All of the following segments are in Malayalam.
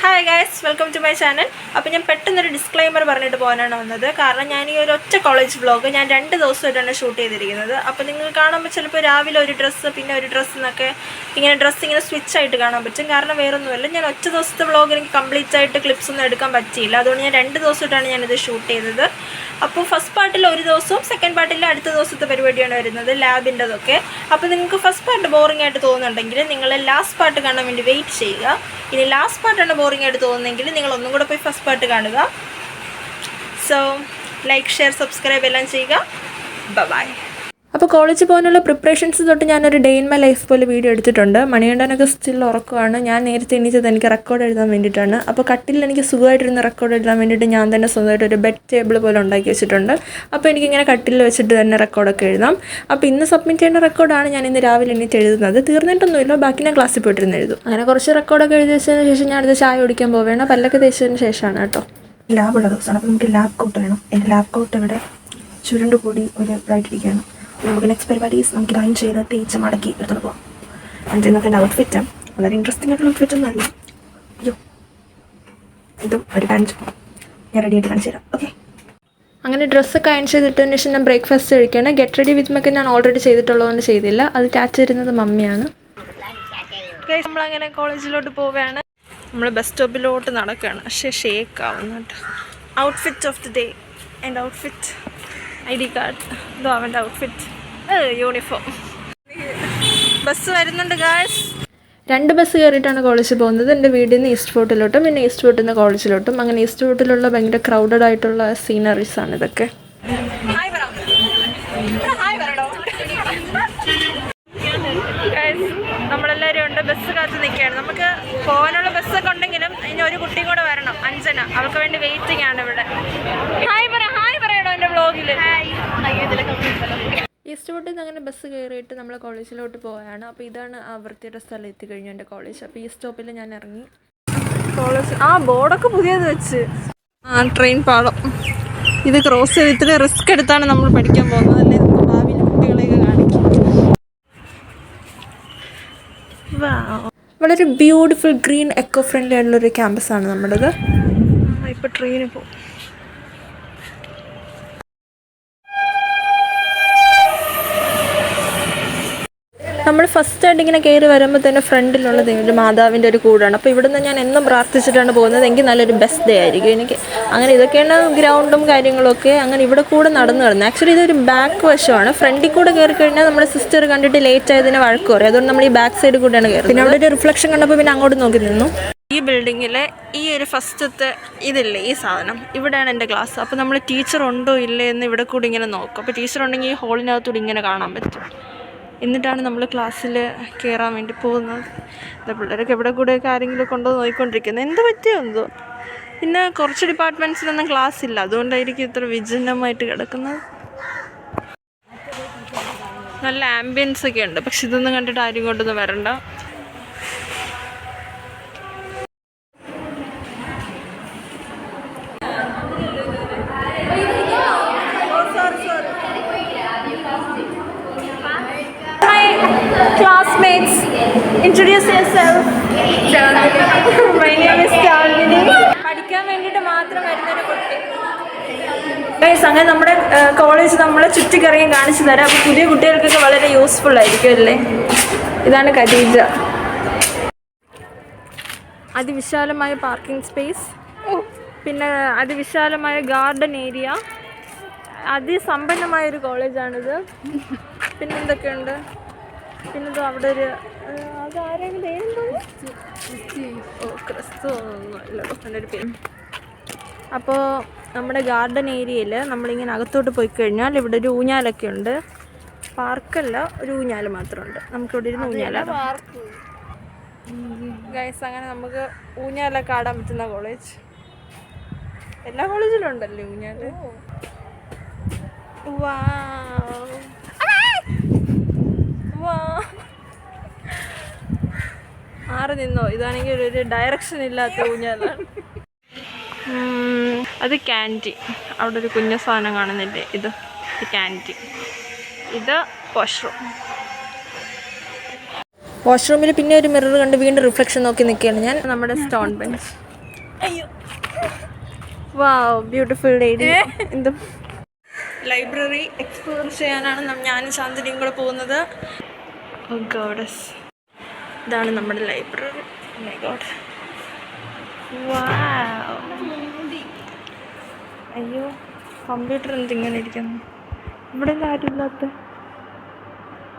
Hi guys, welcome to my channel. അപ്പോൾ ഞാൻ പെട്ടെന്നൊരു ഡിസ്ക്ലൈമർ പറഞ്ഞിട്ട് പോകാനാണ് വന്നത്. കാരണം ഞാൻ ഈ ഒരു ഒറ്റ കോളേജ് വ്ളോഗ് ഞാൻ 2 ദിവസമായിട്ടാണ് ഷൂട്ട് ചെയ്തിരിക്കുന്നത്. അപ്പോൾ നിങ്ങൾ കാണുമ്പോൾ ചിലപ്പോൾ രാവിലെ ഒരു ഡ്രസ്സ് പിന്നെ ഒരു ഡ്രസ്സ് എന്നൊക്കെ ഡ്രസ്സ് ഇങ്ങനെ സ്വിച്ച് ആയിട്ട് കാണാൻ പറ്റും. കാരണം വേറൊന്നുമല്ല, ഞാൻ ഒറ്റ ദിവസത്തെ വ്ളോഗ് എനിക്ക് കംപ്ലീറ്റ് ആയിട്ട് ക്ലിപ്സ് ഒന്നും എടുക്കാൻ പറ്റിയില്ല. അതുകൊണ്ട് ഞാൻ 2 ദിവസമായിട്ടാണ് ഞാനിത് ഷൂട്ട് ചെയ്തത്. അപ്പോൾ ഫസ്റ്റ് പാർട്ടിൽ ഒരു ദിവസവും സെക്കൻഡ് പാർട്ടിൽ അടുത്ത ദിവസത്തെ പരിപാടിയാണ് വരുന്നത്, ലാബിൻ്റെതൊക്കെ. അപ്പോൾ നിങ്ങൾക്ക് ഫസ്റ്റ് പാർട്ട് ബോറിംഗ് ആയിട്ട് തോന്നുന്നുണ്ടെങ്കിൽ നിങ്ങൾ ലാസ്റ്റ് പാർട്ട് കാണാൻ വേണ്ടി വെയിറ്റ് ചെയ്യുക. ഇനി ലാസ്റ്റ് പാർട്ടാണ് ബോറിംഗ് ആയിട്ട് തോന്നുന്നെങ്കിൽ നിങ്ങൾ ഒന്നും കൂടെ പോയി ഫസ്റ്റ് പാർട്ട് കാണുക. സോ ലൈക്ക്, ഷെയർ, സബ്സ്ക്രൈബ് എല്ലാം ചെയ്യുക. ബൈ. അപ്പോൾ കോളേജിൽ പോകാനുള്ള പ്രിപ്പറേഷൻസ് തൊട്ട് ഞാനൊരു ഡേ ഇൻ മൈ ലൈഫ് പോലെ വീഡിയോ എടുത്തിട്ടുണ്ട്. മണികണ്ഠനൊക്കെ സ്റ്റിൽ ഉറക്കമാണ്. ഞാൻ നേരത്തെ എണീച്ചത് എനിക്ക് റെക്കോർഡ് എഴുതാൻ വേണ്ടിയിട്ടാണ്. അപ്പോൾ കട്ടിൽ എനിക്ക് സുഖമായിട്ടിരുന്ന് റെക്കോർഡ് എഴുതാൻ വേണ്ടിയിട്ട് ഞാൻ തന്നെ സ്വന്തമായിട്ട് ഒരു ബെഡ് ടേബിൾ പോലെ ഉണ്ടാക്കി വെച്ചിട്ടുണ്ട്. അപ്പോൾ എനിക്കിങ്ങനെ കട്ടിൽ വെച്ചിട്ട് തന്നെ റെക്കോർഡൊക്കെ എഴുതാം. അപ്പോൾ ഇന്ന് സബ്മിറ്റ് ചെയ്യേണ്ട റെക്കോർഡാണ് ഞാൻ ഇന്ന് രാവിലെ എണീറ്റ് എഴുതുന്നത്. തീർന്നിട്ടൊന്നുമില്ല, ബാക്കി ഞാൻ ക്ലാസ്സിൽ പോയിട്ടിരുന്ന് എഴുതും. അങ്ങനെ കുറച്ച് റെക്കോർഡൊക്കെ എഴുതി വെച്ചതിന് ശേഷം ഞാൻ അടുത്ത് ചായ കുടിക്കാൻ പോവുകയാണ്. പല്ലൊക്കെ തേച്ചതിന് ശേഷമാണ് കേട്ടോ. ലാബുള്ള ദിവസമാണ്. അപ്പോൾ നമുക്ക് ലാബ് കോട്ട് വേണം. എൻ്റെ ലാബ് കോട്ട് ഇവിടെ ചുരുണ്ട് കൂടി ഒരു ബ്രൈറ്റിരിക്കുകയാണ്. നമുക്ക് നെക്സ്റ്റ് പരിപാടീസ് നമുക്ക് ലൈൻ ചെയ്ത് തേച്ച് മടക്കി എടുത്തോണ്ട് പോകാം. എന്നിട്ട് ഇന്നത്തെ എൻ്റെ ഔട്ട്ഫിറ്റ് വളരെ ഇൻട്രസ്റ്റിംഗ് ആയിട്ടുള്ള ഔട്ട്ഫിറ്റ് ഒന്നും അല്ല. അയ്യോ, ഇതും ഒരു പാൻറ്റ് ഞാൻ റെഡി ആയിട്ട് കാണിച്ചു തരാം. ഓക്കെ, അങ്ങനെ ഡ്രസ്സൊക്കെ അയൺ ചെയ്തിട്ടതിന് ശേഷം ഞാൻ ബ്രേക്ക്ഫാസ്റ്റ് കഴിക്കുകയാണ്. ഗെറ്റ് റെഡി വിത്ത് മൊക്കെ ഞാൻ ഓൾറെഡി ചെയ്തിട്ടുള്ളതുകൊണ്ട് ചെയ്തില്ല. അത് ക്യാച്ച് തരുന്നത് മമ്മിയാണ്. നമ്മളങ്ങനെ കോളേജിലോട്ട് പോവുകയാണ്. നമ്മൾ ബസ് സ്റ്റോപ്പിലോട്ട് നടക്കുകയാണ്. പക്ഷേ ഷേക്ക് ആവുന്നുണ്ട്. Outfit of the day. എൻ്റെ ഔട്ട്ഫിറ്റ് ID കാർഡ്, ഇതോ അവൻ്റെ ഔട്ട്ഫിറ്റ്, യൂണിഫോം. ബസ് വരുന്നുണ്ട് ഗായ്സ്. 2 ബസ് കയറിയിട്ടാണ് കോളേജിൽ പോകുന്നത്. എൻ്റെ വീട്ടിൽ നിന്ന് ഈസ്റ്റ് ഫോർട്ടിലോട്ടും പിന്നെ ഈസ്റ്റ് ഫോർട്ടിൽ നിന്ന് കോളേജിലോട്ടും. അങ്ങനെ ഈസ്റ്റ് ഫോർട്ടിലുള്ള ഭയങ്കര ക്രൗഡഡ് ആയിട്ടുള്ള സീനറീസാണ് ഇതൊക്കെ. നമ്മളെല്ലാവരും ഉണ്ട്, ബസ് കാത്ത് നിൽക്കുകയാണ്. നമുക്ക് പോകാനുള്ള ബസ്സൊക്കെ ഉണ്ടെങ്കിലും ഇനി ഒരു കുട്ടിയും കൂടെ വരണം, അഞ്ജന. അവൾക്ക് വേണ്ടി വെയിറ്റിംഗ് ആണ് ഇവിടെ. ഹായ് പറയണോ എൻ്റെ വ്ളോഗിൽ? ഈസ്റ്റ് ഫോർട്ടിൽ നിന്ന് അങ്ങനെ ബസ് കയറിയിട്ട് നമ്മൾ കോളേജിലോട്ട് പോവുകയാണ്. അപ്പോൾ ഇതാണ് ആ വൃത്തിയുടെ സ്ഥലം എത്തിക്കഴിഞ്ഞു എൻ്റെ കോളേജ്. അപ്പോൾ ഈ സ്റ്റോപ്പിൽ ഞാൻ ഇറങ്ങി. കോളേജ് ബോർഡൊക്കെ പുതിയത് വെച്ച്. ട്രെയിൻ പാളം ഇത് ക്രോസ് ചെയ്ത് ഇത്ര റിസ്ക് എടുത്താണ് നമ്മൾ പഠിക്കാൻ പോകുന്നത്. അല്ലേ നമുക്ക് ഭാവിയിൽ കുട്ടികളെയൊക്കെ കാണിക്കും. വളരെ ബ്യൂട്ടിഫുൾ ഗ്രീൻ എക്കോ ഫ്രണ്ട്ലി ആയിട്ടുള്ളൊരു ക്യാമ്പസാണ് നമ്മുടേത്. ഇപ്പോൾ ട്രെയിന് പോകും. നമ്മൾ ഫസ്റ്റായിട്ട് ഇങ്ങനെ കയറി വരുമ്പോൾ തന്നെ ഫ്രണ്ടിലുള്ളത് ഒരു മാതാവിൻ്റെ ഒരു കൂടാണ്. അപ്പോൾ ഇവിടെ നിന്ന് ഞാൻ എന്നും പ്രാർത്ഥിച്ചിട്ടാണ് പോകുന്നത്, എങ്കിൽ നല്ലൊരു ബെസ്റ്റ് ഡേ ആയിരിക്കും എനിക്ക്. അങ്ങനെ ഇതൊക്കെയാണ് ഗ്രൗണ്ടും കാര്യങ്ങളൊക്കെ. അങ്ങനെ ഇവിടെ കൂടെ നടന്നു കിടന്നു. ആക്ച്വലി ഇതൊരു ബാക്ക് വശമാണ്. ഫ്രണ്ടിൽ കൂടെ കയറി കഴിഞ്ഞാൽ നമ്മുടെ സിസ്റ്റർ കണ്ടിട്ട് ലേറ്റ് ആയതിനെ വഴക്ക് പറയും. അതുകൊണ്ട് നമ്മൾ ഈ ബാക്ക് സൈഡ് കൂടെയാണ് കയറുന്നത്. പിന്നെ അവിടെ ഒരു റിഫ്ലക്ഷൻ കണ്ടപ്പോൾ പിന്നെ അങ്ങോട്ട് നോക്കി നിന്നു. ഈ ബിൽഡിങ്ങിലെ ഈ ഒരു ഫസ്റ്റത്തെ ഇതില്ലേ, ഈ സാധനം, ഇവിടെയാണ് എൻ്റെ ക്ലാസ്. അപ്പോൾ നമ്മൾ ടീച്ചർ ഉണ്ടോ ഇല്ലേ എന്ന് ഇവിടെ കൂടി ഇങ്ങനെ നോക്കും. അപ്പോൾ ടീച്ചർ ഉണ്ടെങ്കിൽ ഈ ഹോളിനകത്തൂടെ ഇങ്ങനെ കാണാൻ പറ്റും. എന്നിട്ടാണ് നമ്മൾ ക്ലാസ്സിൽ കയറാൻ വേണ്ടി പോകുന്നത്. പിള്ളേരൊക്കെ ഇവിടെ കൂടെയൊക്കെ ആരെങ്കിലും കൊണ്ടോ നോക്കിക്കൊണ്ടിരിക്കുന്നത്. എന്ത് പറ്റിയോ എന്തോ. പിന്നെ കുറച്ച് ഡിപ്പാർട്ട്മെൻറ്റ്സിലൊന്നും ക്ലാസ് ഇല്ല, അതുകൊണ്ടായിരിക്കും ഇത്ര വിജനമായിട്ട് കിടക്കുന്നത്. നല്ല ആംബിയൻസ് ഒക്കെ ഉണ്ട്. പക്ഷെ ഇതൊന്നും കണ്ടിട്ട് ആരും കൊണ്ടൊന്നും വരണ്ട. Classmates, introduce yourself. My name is Chandini. പഠിക്കാൻ വേണ്ടിയിട്ട് മാത്രം വരുന്നൊരു കുട്ടി. അങ്ങനെ നമ്മുടെ കോളേജ് നമ്മളെ ചുറ്റിക്കറിയാൻ കാണിച്ചു തരാം. അപ്പോൾ പുതിയ കുട്ടികൾക്കൊക്കെ വളരെ യൂസ്ഫുൾ ആയിരിക്കും അല്ലേ. ഇതാണ് ഖദീജ. അതിവിശാലമായ പാർക്കിംഗ് സ്പേസ്, പിന്നെ അതിവിശാലമായ ഗാർഡൻ ഏരിയ. അതിസമ്പന്നമായൊരു കോളേജാണിത്. പിന്നെ എന്തൊക്കെയുണ്ട്? പിന്നെ അവിടെ ഒരു അതാരെങ്കിലും ക്രിസ്തു ഒന്നുമല്ലോ എന്നൊരു പേര്. അപ്പോൾ നമ്മുടെ ഗാർഡൻ ഏരിയയിൽ നമ്മളിങ്ങനെ അകത്തോട്ട് പോയി കഴിഞ്ഞാൽ ഇവിടെ ഒരു ഊഞ്ഞാലൊക്കെ ഉണ്ട്. പാർക്കല്ല, ഒരു ഊഞ്ഞാൽ മാത്രമുണ്ട്. നമുക്കിവിടെ ഇരുന്ന് ഊഞ്ഞാല ഗൈസ്. അങ്ങനെ നമുക്ക് ഊഞ്ഞാലൊക്കെ ആടാൻ പറ്റുന്ന കോളേജ്. എല്ലാ കോളേജിലും ഉണ്ടല്ലേ ഊഞ്ഞാൽ. മാറി നിന്നോ, ഇതാണെങ്കിൽ ഒരു ഡയറക്ഷൻ ഇല്ലാത്ത ഊഞ്ഞാലാണ്. അത് ക്യാൻറ്റീൻ. അവിടെ ഒരു കുഞ്ഞു സാധനം കാണുന്നില്ലേ, ഇത് ക്യാൻറ്റീൻ. ഇത് വാഷ്റൂം. വാഷ്റൂമിൽ പിന്നെ ഒരു മിറർ കണ്ട് വീണ്ടും റിഫ്ലക്ഷൻ നോക്കി നിൽക്കുകയാണ് ഞാൻ. നമ്മുടെ സ്റ്റോൺ ബെഞ്ച്. വാവ് ബ്യൂട്ടിഫുൾ ലേഡി. എന്തും ലൈബ്രറി എക്സ്പ്ലോർ ചെയ്യാനാണ് ഞാനും ശാന്തിനിയും കൂടെ പോകുന്നത്. ഓ ഗോഡസ്, ഇതാണ് നമ്മുടെ ലൈബ്രറി. മൈ ഗോഡ്, വാവ്. അയ്യോ, കമ്പ്യൂട്ടർ എന്തിങ്ങനെ ഇരിക്കുന്നു. ഇവിടെ ഒന്നും ആരുമില്ലാത്ത.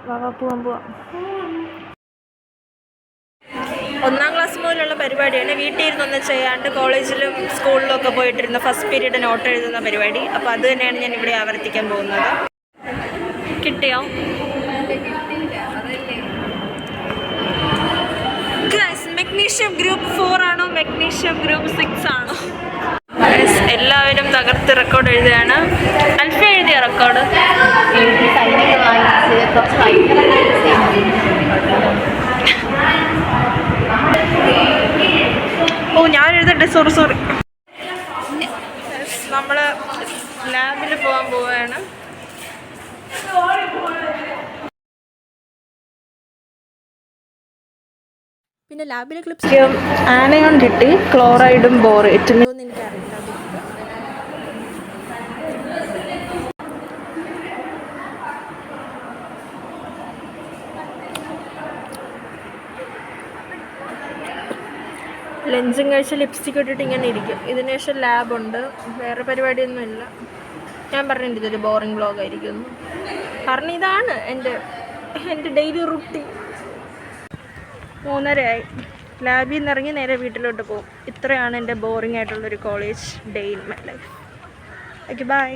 വാ പോവാം. 1ാം ക്ലാസ് മുതലുള്ള പരിപാടിയാണ്. വീട്ടിൽ ഇരുന്നൊന്നും ചെയ്യാണ്ട് കോളേജിലും സ്കൂളിലും ഒക്കെ പോയിട്ടിരുന്ന ഫസ്റ്റ് പീരീഡ് നോട്ട് എഴുതുന്ന പരിപാടി. അപ്പോൾ അത് തന്നെയാണ് ഞാൻ ഇവിടെ ആവർത്തിക്കാൻ പോകുന്നത്. കിട്ടിയോ? മെഗ്നീഷ്യം ഗ്രൂപ്പ് 4 ആണോ മെഗ്നീഷ്യം ഗ്രൂപ്പ് 6 ആണോ? എല്ലാവരും തകർത്ത് റെക്കോർഡ് എഴുതുകയാണ്. അൽഫ എഴുതിയ റെക്കോർഡ് ഞാൻ എഴുതട്ടെ? സോറി. നമ്മൾ ലാബിൽ പോകാൻ പോവുകയാണ്. പിന്നെ ലാബിലെ ക്ലിപ്സ് ആനയോൺ കിട്ടി, ക്ലോറൈഡും ബോറേറ്റും. എനിക്കറിയില്ല. ലെൻസും കഴിച്ച് ലിപ്സ്റ്റിക് ഇട്ടിട്ട് ഇങ്ങനെ ഇരിക്കും. ഇതിന് ശേഷം ലാബുണ്ട്. വേറെ പരിപാടിയൊന്നുമില്ല. ഞാൻ പറഞ്ഞിട്ട് ഇതൊരു ബോറിംഗ് വ്ളോഗായിരിക്കും. കാരണം ഇതാണ് എൻ്റെ ഡെയിലി റുട്ടീൻ. 3:30 ലാബിൽ നിന്ന് ഇറങ്ങി നേരെ വീട്ടിലോട്ട് പോകും. ഇത്രയാണ് എൻ്റെ ബോറിംഗ് ആയിട്ടുള്ളൊരു college day in my life. Okay, by.